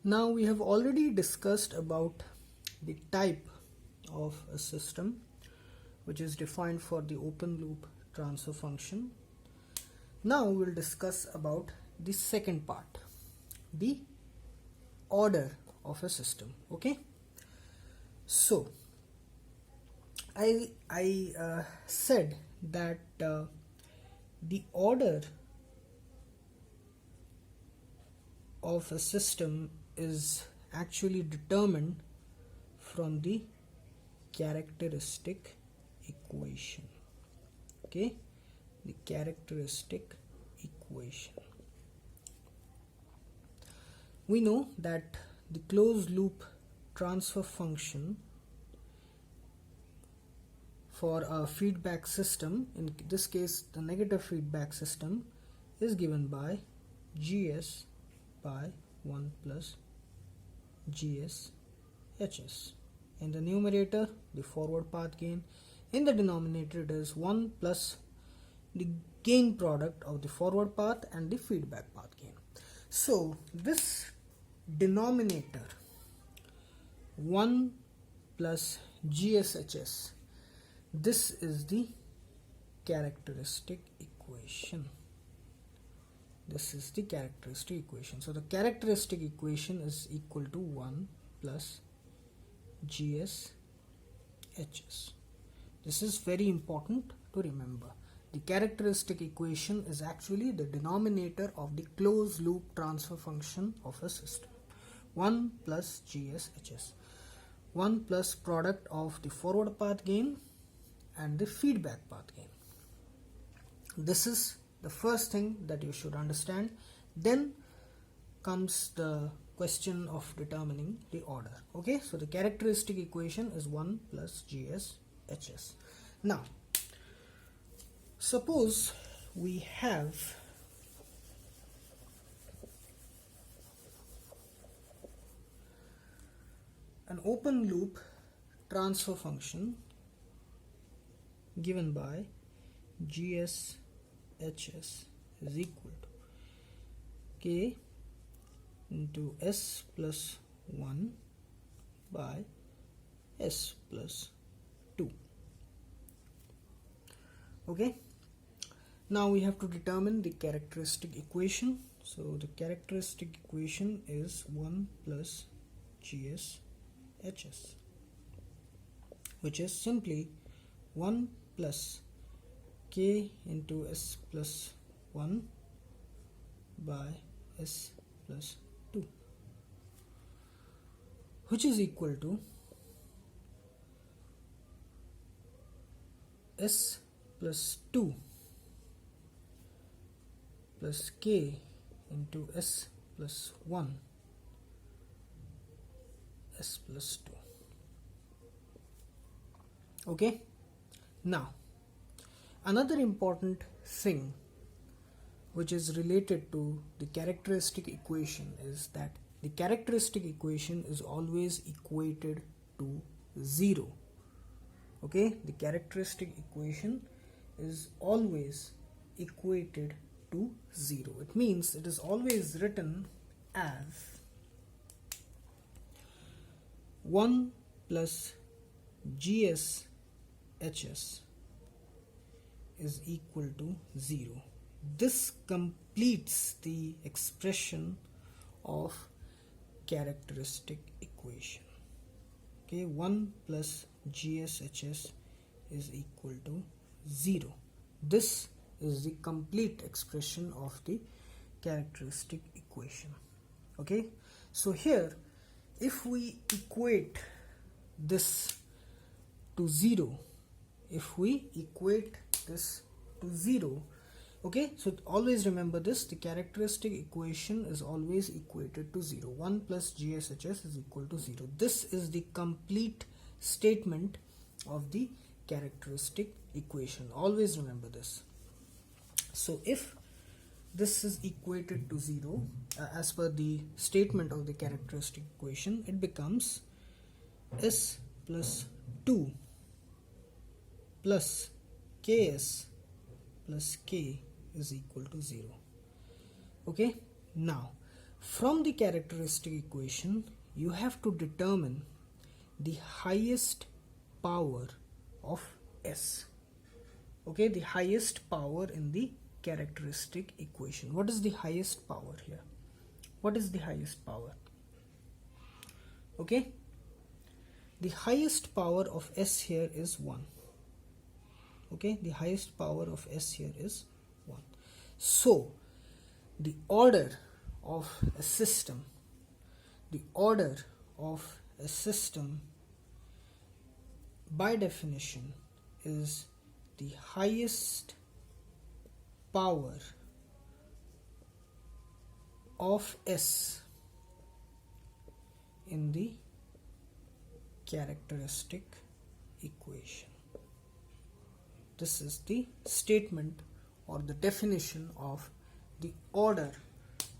Now we have already discussed about the type of a system which is defined for the open loop transfer function. Now we'll discuss about the second part, the order of a system. Okay, so I said that the order of a system is actually determined from the characteristic equation. Okay, the characteristic equation. We know that the closed loop transfer function for a feedback system, in this case the negative feedback system, is given by GS by 1 plus GS HS. In the numerator, the forward path gain. In the denominator, it is 1 plus the gain product of the forward path and the feedback path gain. So this denominator 1 plus GSHS, this is the characteristic equation. This is the characteristic equation. So the characteristic equation is equal to 1 plus GSHS. This is very important to remember. The characteristic equation is actually the denominator of the closed loop transfer function of a system. 1 plus GSHS. 1 plus product of the forward path gain and the feedback path gain. This is the first thing that you should understand. Then comes the question of determining the order. Okay, so the characteristic equation is 1 plus GSHS. Now, suppose we have an open loop transfer function given by GSHS is equal to K into S plus 1 by S plus 2. Okay, now we have to determine the characteristic equation. So the characteristic equation is 1 plus GSHS, which is simply 1 plus K into S plus 1 by S plus 2, which is equal to S plus 2 plus K into S plus 1 S plus 2. Okay, now another important thing which is related to the characteristic equation is that the characteristic equation is always equated to 0. Okay, the characteristic equation is always equated to 0. It means it is always written as 1 plus GSHS is equal to 0. This completes the expression of characteristic equation. Okay, 1 plus GSHS is equal to 0. This is the complete expression of the characteristic equation. Okay, so here if we equate this to 0, okay, so always remember this, the characteristic equation is always equated to 0. 1 plus GSHS is equal to 0. This is the complete statement of the characteristic equation. Always remember this. So if this is equated to 0 as per the statement of the characteristic equation, it becomes S plus 2 plus Ks plus K is equal to 0. Okay, now From the characteristic equation, you have to determine the highest power of S. Okay, the highest power in the characteristic equation. What is the highest power here? What is the highest power? Okay, the highest power of S here is 1. Okay, the highest power of S here is 1. So the order of a system, by definition is the highest power of S in the characteristic equation. This is the statement or the definition of the order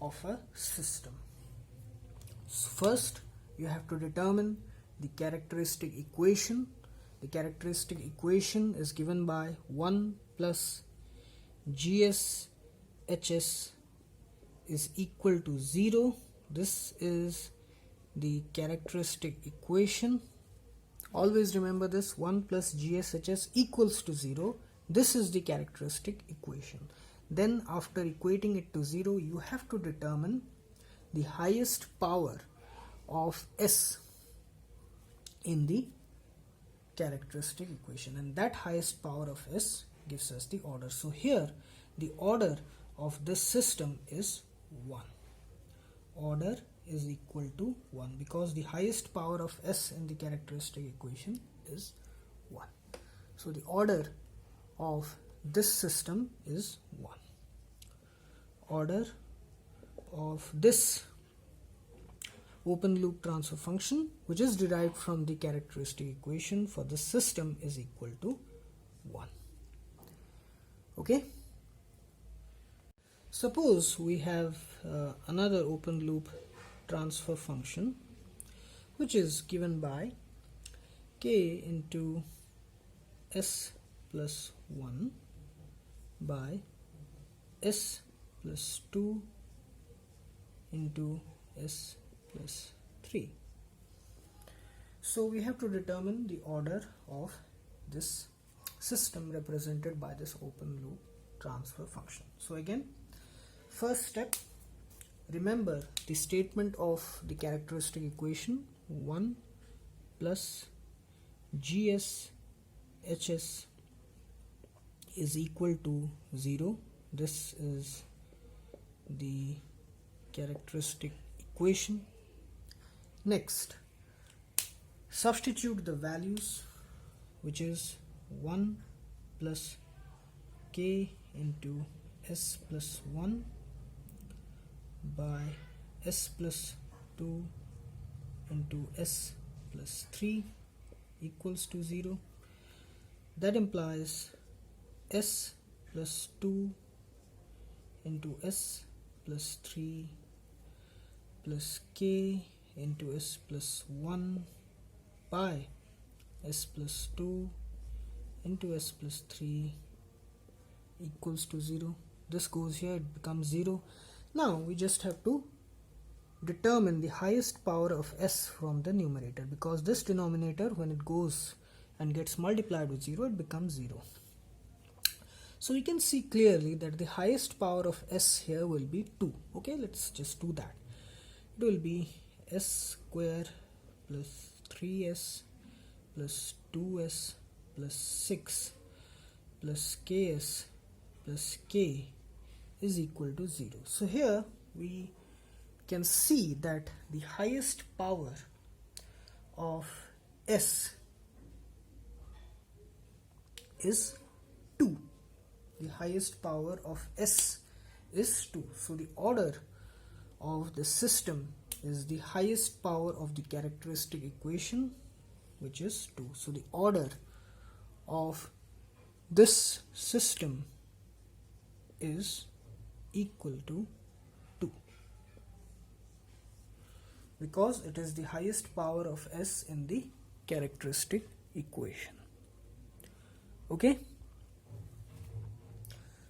of a system. So first, you have to determine the characteristic equation. The characteristic equation is given by 1 plus GS HS is equal to 0. This is the characteristic equation. Always remember this, 1 plus GSHS equals to 0. This is the characteristic equation. Then after equating it to 0, you have to determine the highest power of S in the characteristic equation, and that highest power of S gives us the order. So here the order of this system is 1. Order is equal to 1 because the highest power of S in the characteristic equation is 1. So the order of this system is 1. Order of this open loop transfer function, which is derived from the characteristic equation for the system, is equal to 1. Okay. Suppose we have another open loop transfer function which is given by k into s plus 1 by s plus 2 into s plus 3. So we have to determine the order of this system represented by this open loop transfer function. So again, first step, remember the statement of the characteristic equation: 1 plus GS HS is equal to 0. This is the characteristic equation. Next, substitute the values, which is 1 plus k into s plus 1 by s plus 2 into s plus 3 equals to 0. That implies s plus 2 into s plus 3 plus k into s plus 1 by s plus 2 into s plus 3 equals to 0. This goes here, it becomes 0. Now we just have to determine the highest power of s from the numerator, because this denominator, when it goes and gets multiplied with 0, it becomes 0. So we can see clearly that the highest power of s here will be 2. Okay, let's just do that. It will be s square plus 3s plus 2s plus 6 plus ks plus k is equal to 0. So here we can see that the highest power of s is 2. The highest power of s is 2. So the order of the system is the highest power of the characteristic equation, which is 2. So the order of this system is equal to 2, because it is the highest power of s in the characteristic equation. Okay.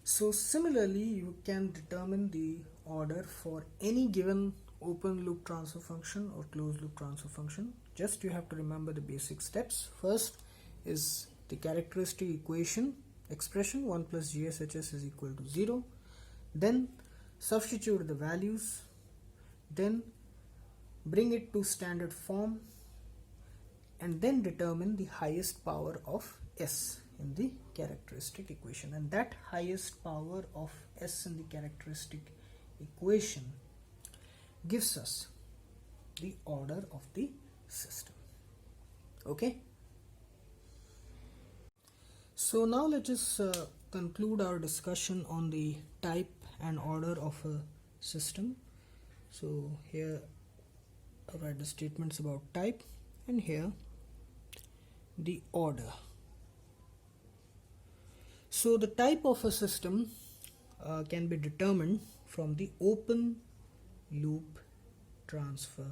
So similarly, you can determine the order for any given open loop transfer function or closed loop transfer function, just you have to remember the basic steps. First is the characteristic equation expression 1 plus GSHS is equal to 0. Then substitute the values, then bring it to standard form, and then determine the highest power of S in the characteristic equation. And that highest power of S in the characteristic equation gives us the order of the system. Okay. So now let us conclude our discussion on the type and order of a system. So here I write the statements about type, and here the order. So the type of a system can be determined from the open loop transfer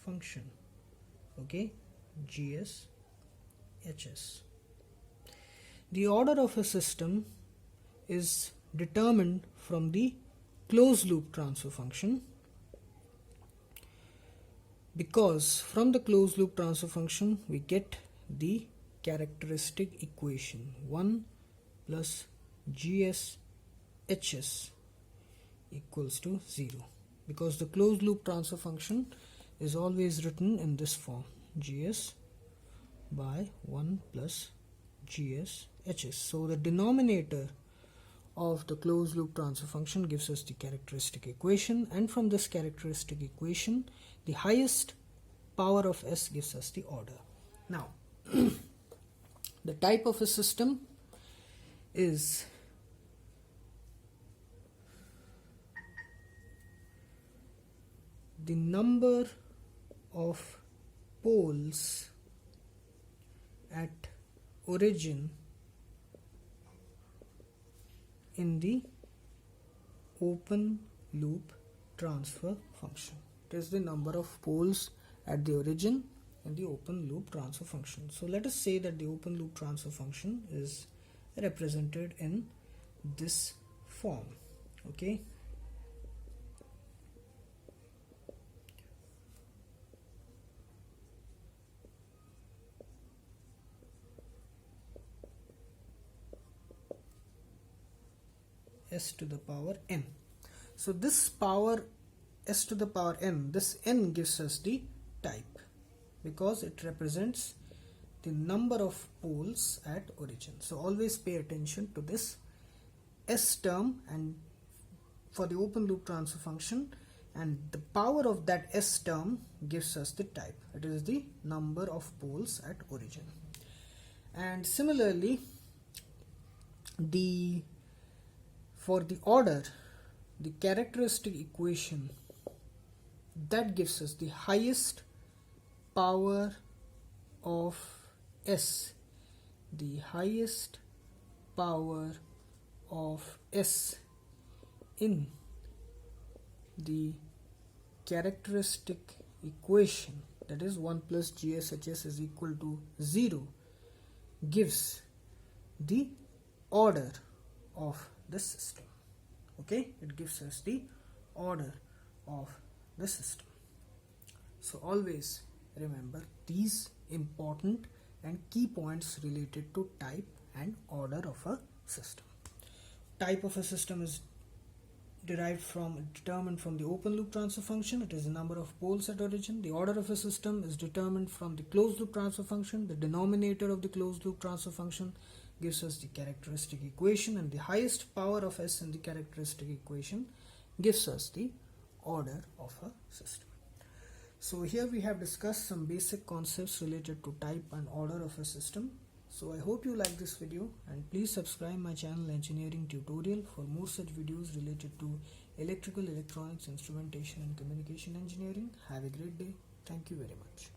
function, okay, GSHS. The order of a system is determined from the closed loop transfer function, because from the closed loop transfer function we get the characteristic equation 1 plus GSHS equals to 0, because the closed loop transfer function is always written in this form, GS by 1 plus GSHS. So the denominator of the closed loop transfer function gives us the characteristic equation, and from this characteristic equation the highest power of S gives us the order. Now the type of a system is the number of poles at origin in the open loop transfer function. It is the number of poles at the origin in the open loop transfer function. So let us say that the open loop transfer function is represented in this form, okay. S to the power n. So this power S to the power n, this n gives us the type, because it represents the number of poles at origin. So always pay attention to this S term and for the open loop transfer function, and the power of that S term gives us the type. It is the number of poles at origin. And similarly, for the order, the characteristic equation that gives us the highest power of S, the highest power of S in the characteristic equation, that is 1 plus GSHS is equal to 0, gives the order of the system. Okay, it gives us the order of the system. So always remember these important and key points related to type and order of a system. Type of a system is determined from the open loop transfer function. It is the number of poles at origin. The order of a system is determined from the closed loop transfer function. The denominator of the closed loop transfer function gives us the characteristic equation, and the highest power of S in the characteristic equation gives us the order of a system. So here we have discussed some basic concepts related to type and order of a system. So I hope you like this video, and please subscribe my channel Engineering Tutorial for more such videos related to electrical, electronics, instrumentation and communication engineering. Have a great day. Thank you very much.